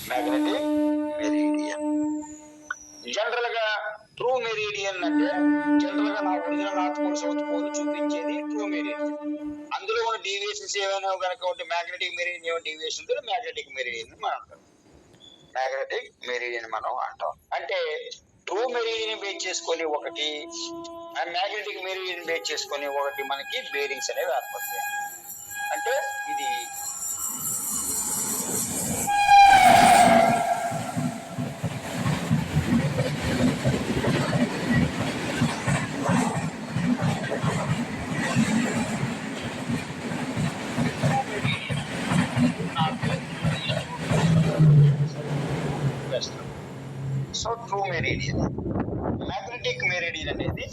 Magnetic meridian. General గా true meridian అంటే general గా నా original north pole south pole చూపించేది ట్రూ మెరీడియన్. అందులో ఉన్న డీవియేషన్స్ ఏమైనా కనుక ఉంటే magnetic meridian deviation magnetic meridian మనం అంటాం. మ్యాగ్నెటిక్ మెరీడియన్ మనం అంటాం. అంటే ట్రూ మెరీడియన్ బేస్ చేసుకొని ఒకటి, మ్యాగ్నెటిక్ మెరీడియన్ బేస్ చేసుకొని ఒకటి మనకి బేరింగ్స్ అనేవి ఏర్పడతాయి. అంటే ఇది so true meridian. Magnetic meridian అనేది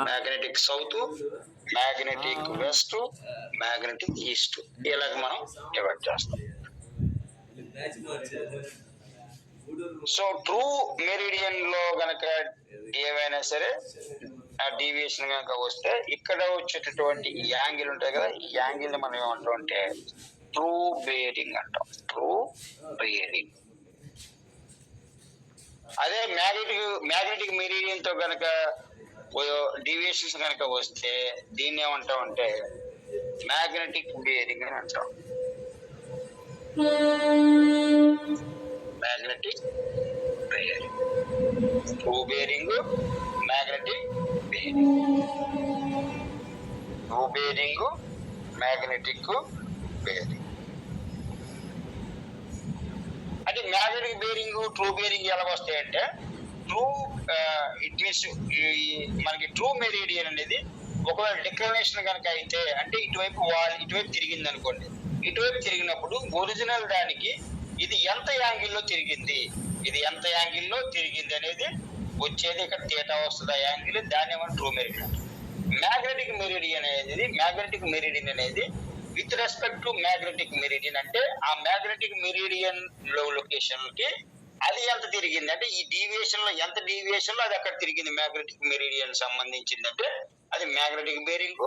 magnetic south, magnetic west, magnetic east ఇలాగ మనం డివైడ్ చేస్తాం. సో ట్రూ మెరీడియన్ లో గనక ఏవైనా సరే డీవియేషన్ కనుక వస్తే ఇక్కడ వచ్చేటటువంటి యాంగిల్ ఉంటాయి కదా, ఈ యాంగిల్ మనం ఏమంటాం అంటే ట్రూ బేరింగ్ అంటాం. True bearing. అదే మ్యాగ్నెటిక్ మెరీడియన్ తో గనక డీవియేషన్స్ కనుక వస్తే దీన్ని ఏమంటాం అంటే మ్యాగ్నెటిక్ బేరింగ్ అని అంటాం. Magnetic bearing. True bearing, magnetic bearing. True bearing, magnetic bearing. అంటే మ్యాగ్నెటిక్ బేరింగ్ ట్రూ బేరింగ్ ఎలా వస్తాయంటే ట్రూ ఇట్ మీన్స్ మనకి ట్రూ మెరీడియన్ అనేది ఒకవేళ డిక్లరేషన్ కనుక అయితే అంటే ఇటువైపు తిరిగింది అనుకోండి, ఇటువైపు తిరిగినప్పుడు ఒరిజినల్ దానికి ఇది ఎంత యాంగిల్లో తిరిగింది, ఇది ఎంత యాంగిల్లో తిరిగింది అనేది వచ్చేది ఇక్కడ థీటా వస్తుంది ఆ యాంగిల్, దాన్ని ఏమన్నా ట్రూ మెరీడియన్. మ్యాగ్నెటిక్ మెరీడియన్ అనేది with respect to magnetic meridian అంటే ఆ మ్యాగ్నెటిక్ మెరీడియన్ లొకేషన్ కి అది ఎంత తిరిగింది అంటే ఈ డీవియేషన్ లో ఎంత డీవియేషన్ లో అది అక్కడ తిరిగింది మ్యాగ్నెటిక్ మెరీడియన్ సంబంధించిందంటే అది మ్యాగ్నెటిక్ బేరింగ్.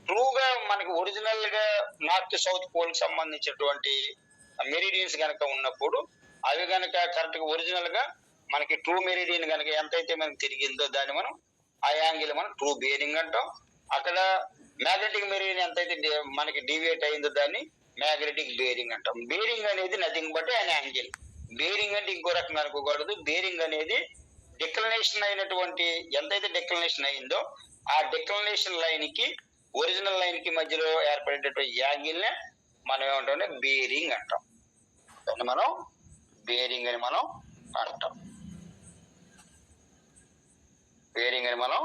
ట్రూగా మనకి ఒరిజినల్ గా నార్త్ సౌత్ పోల్ కి సంబంధించినటువంటి మెరీడియన్స్ కనుక ఉన్నప్పుడు అవి కనుక కరెక్ట్ గా ఒరిజినల్ గా మనకి ట్రూ మెరీడియన్ కనుక ఎంతైతే మనకి తిరిగిందో దాన్ని మనం ఆ యాంగిల్ మనం ట్రూ బేరింగ్ అంటాం. అక్కడ మ్యాగ్నెటిక్ మెరీడియన్ ఎంతైతే మనకి డీవియేట్ అయిందో దాన్ని మ్యాగ్నెటిక్ బేరింగ్ అంటాం. బేరింగ్ అనేది nothing but an angle. Bearing అంటే ఇంకో రకంగా అనుకోకూడదు. బేరింగ్ అనేది డిక్లనేషన్ అయినటువంటి ఎంతైతే డిక్లనేషన్ అయిందో ఆ డిక్లనేషన్ లైన్ కి ఒరిజినల్ లైన్ కి మధ్యలో ఏర్పడేటటువంటి యాంగిల్ నే మనం ఏమంటాం బేరింగ్ అంటాం. దాన్ని మనం బేరింగ్ అని మనం అంటాం. బేరింగ్ అని మనం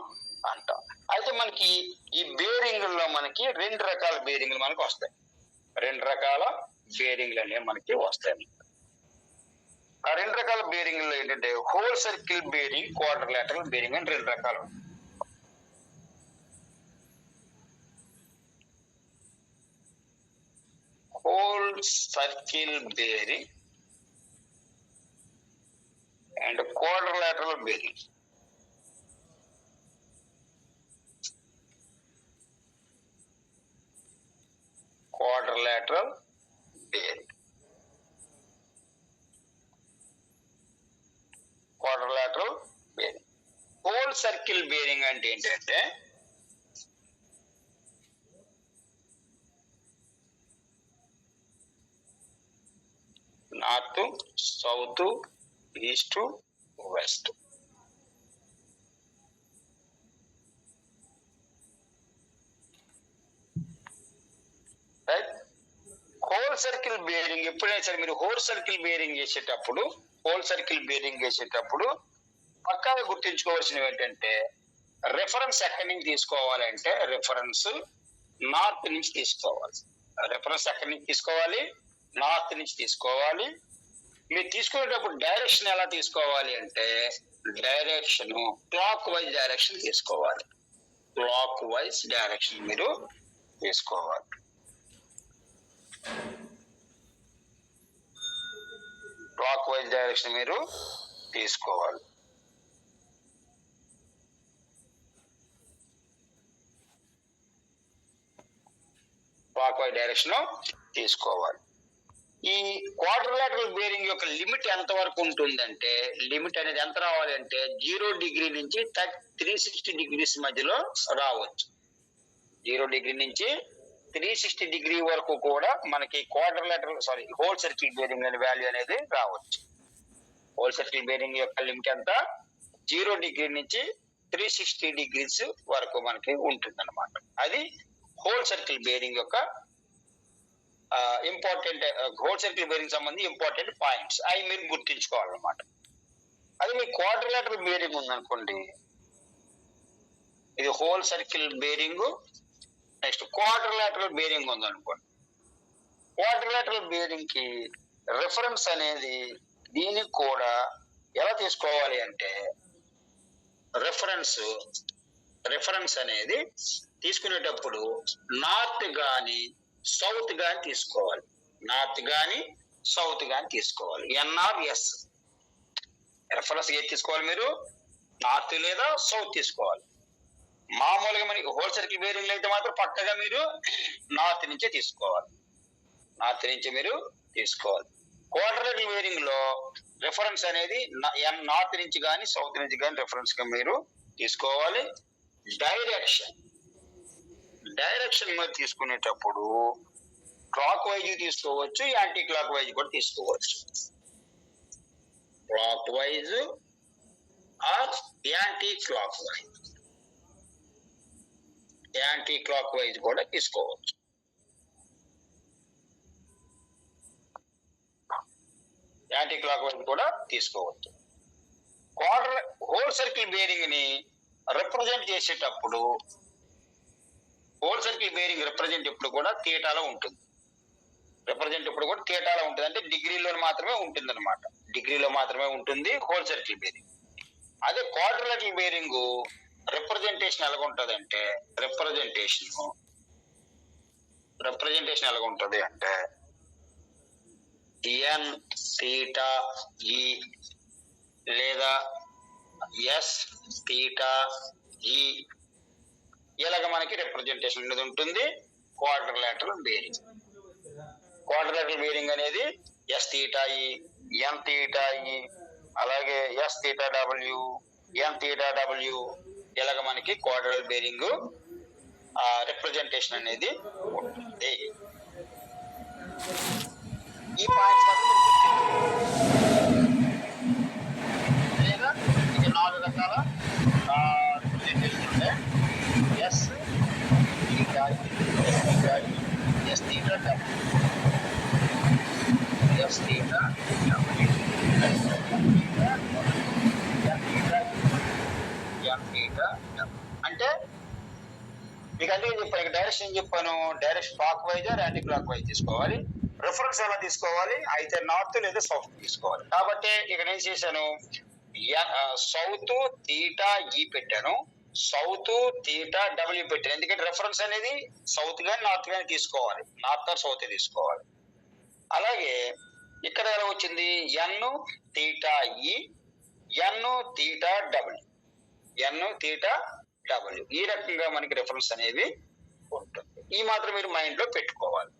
అంటాం. అయితే మనకి ఈ బేరింగ్ లో మనకి రెండు రకాల బేరింగ్లు మనకి వస్తాయి. రెండు రకాల బేరింగ్లు అనేవి మనకి వస్తాయి. ఆ రెండు రకాల బేరింగ్లు ఏంటంటే whole circle bearing, quadrilateral bearing అని రెండు రకాలు. Whole circle bearing and quadrilateral bearing. Quadrilateral bearing. Quadrilateral bearing. Whole circle bearing అంటే ఏంటంటే north south east west. Right. Whole circle bearing ఎప్పుడైనా సరే మీరు హోల్ సర్కిల్ బేరింగ్ చేసేటప్పుడు పక్కాగా గుర్తుంచుకోవాల్సినవి ఏంటంటే రెఫరెన్స్ ఎక్కడి నుంచి తీసుకోవాలంటే రెఫరెన్స్ నార్త్ నుంచి తీసుకోవాలి. రెఫరెన్స్ ఎక్కడి నుంచి తీసుకోవాలి? నార్త్ నుంచి తీసుకోవాలి. మీరు తీసుకునేటప్పుడు డైరెక్షన్ ఎలా తీసుకోవాలి అంటే డైరెక్షన్ క్లాక్ వైజ్ డైరెక్షన్ తీసుకోవాలి. క్లాక్ వైజ్ డైరెక్షన్ మీరు తీసుకోవాలి. క్లాక్ వైజ్ డైరెక్షన్ మీరు తీసుకోవాలి. క్లాక్ వైజ్ డైరెక్షన్ తీసుకోవాలి. ఈ క్వాడ్రిలేటరల్ బేరింగ్ యొక్క లిమిట్ ఎంత వరకు ఉంటుందంటే, లిమిట్ అనేది ఎంత రావాలి అంటే 0 డిగ్రీ నుంచి 360 డిగ్రీస్ మధ్యలో రావచ్చు. 0 డిగ్రీ నుంచి 360 డిగ్రీ వరకు కూడా మనకి హోల్ సర్కిల్ బేరింగ్ అనే వాల్యూ అనేది రావచ్చు. హోల్ సర్కిల్ బేరింగ్ యొక్క లిమిట్ ఎంత 0 డిగ్రీ నుంచి 360 డిగ్రీస్ వరకు మనకి ఉంటుంది అనమాట. అది హోల్ సర్కిల్ బేరింగ్ యొక్క ఇంపార్టెంట్, హోల్ సర్కిల్ బేరింగ్ సంబంధించి ఇంపార్టెంట్ పాయింట్స్ అవి మీరు గుర్తించుకోవాలన్నమాట. అది మీ క్వాడ్రిలేటరల్ బేరింగ్ ఉందనుకోండి, ఇది whole circle bearing. Next quadrilateral bearing ఉందనుకోండి, క్వాడ్రిలేటరల్ బేరింగ్ కి రిఫరెన్స్ అనేది దీనికి కూడా ఎలా తీసుకోవాలి అంటే, రిఫరెన్స్ అనేది తీసుకునేటప్పుడు నార్త్ గాని సౌత్ గాని తీసుకోవాలి. నార్త్ గాని సౌత్ గాని తీసుకోవాలి. NRS రిఫరెన్స్ ఏది తీసుకోవాలి మీరు, నార్త్ లేదా సౌత్ తీసుకోవాలి. మామూలుగా మనకి హోల్ సర్కిల్ బేరింగ్ అయితే మాత్రం పక్కగా మీరు నార్త్ నుంచే తీసుకోవాలి. నార్త్ నుంచి మీరు తీసుకోవాలి. క్వాడ్రిలేటరల్ బేరింగ్ లో రిఫరెన్స్ అనేది నార్త్ నుంచి కానీ సౌత్ నుంచి కానీ రిఫరెన్స్ గా మీరు తీసుకోవాలి. డైరెక్షన్ మీరు తీసుకునేటప్పుడు క్లాక్ వైజ్ తీసుకోవచ్చు, యాంటీ క్లాక్ వైజ్ కూడా తీసుకోవచ్చు. Clockwise or anti clockwise కూడా తీసుకోవచ్చు. యాంటీ క్లాక్ వైజ్ కూడా తీసుకోవచ్చు. హోల్ సర్కిల్ బేరింగ్ ని రిప్రజెంట్ చేసేటప్పుడు హోల్ సర్కిల్ బేరింగ్ రిప్రజెంట్ ఎప్పుడు కూడా థీటాలో ఉంటుంది. అంటే డిగ్రీలో మాత్రమే ఉంటుంది అనమాట. డిగ్రీలో మాత్రమే ఉంటుంది హోల్ సర్కిల్ బేరింగ్. అదే క్వాడ్రిలేటరల్ బేరింగ్ రిప్రజెంటేషన్ ఎలాగ ఉంటుంది అంటే, రిప్రజెంటేషన్ ఎలాగ ఉంటుంది అంటే N θ E లేదా S θ E ఇలాగ మనకి రిప్రజెంటేషన్ అనేది ఉంటుంది క్వాడ్రిలేటరల్ బేరింగ్. క్వాడ్రిలేటరల్ బేరింగ్ అనేది S θ E, N θ E, అలాగే S θ W, N θ W ఇలాగ మనకి క్వాడ్రిలేటరల్ బేరింగ్ రిప్రజెంటేషన్ అనేది ఉంటుంది. ఈ పాయింట్స్ లేదా ఇది 4 రకాల రిప్రజెంటేషన్ ఉంటాయి. S θ S θ అంటే మీకు అందుకే చెప్పాను, డైరెక్షన్ చెప్పాను. Direction clock wise anti clock wise తీసుకోవాలి. రిఫరెన్స్ ఎలా తీసుకోవాలి, అయితే నార్త్ లేదా సౌత్ తీసుకోవాలి. కాబట్టి ఇక్కడ ఏం చేశాను, సౌత్ θ E పెట్టాను, సౌత్ θ W పెట్టాను. ఎందుకంటే రిఫరెన్స్ అనేది సౌత్ గాని నార్త్ గాని తీసుకోవాలి, నార్త్ ఆర్ సౌత్ తీసుకోవాలి. అలాగే ఇక్కడ ఎలా వచ్చింది, N θ E, N θ W ఈ రకంగా మనకి రిఫరెన్స్ అనేవి ఉంటుంది. ఈ మాత్రం మీరు మైండ్ లో పెట్టుకోవాలి.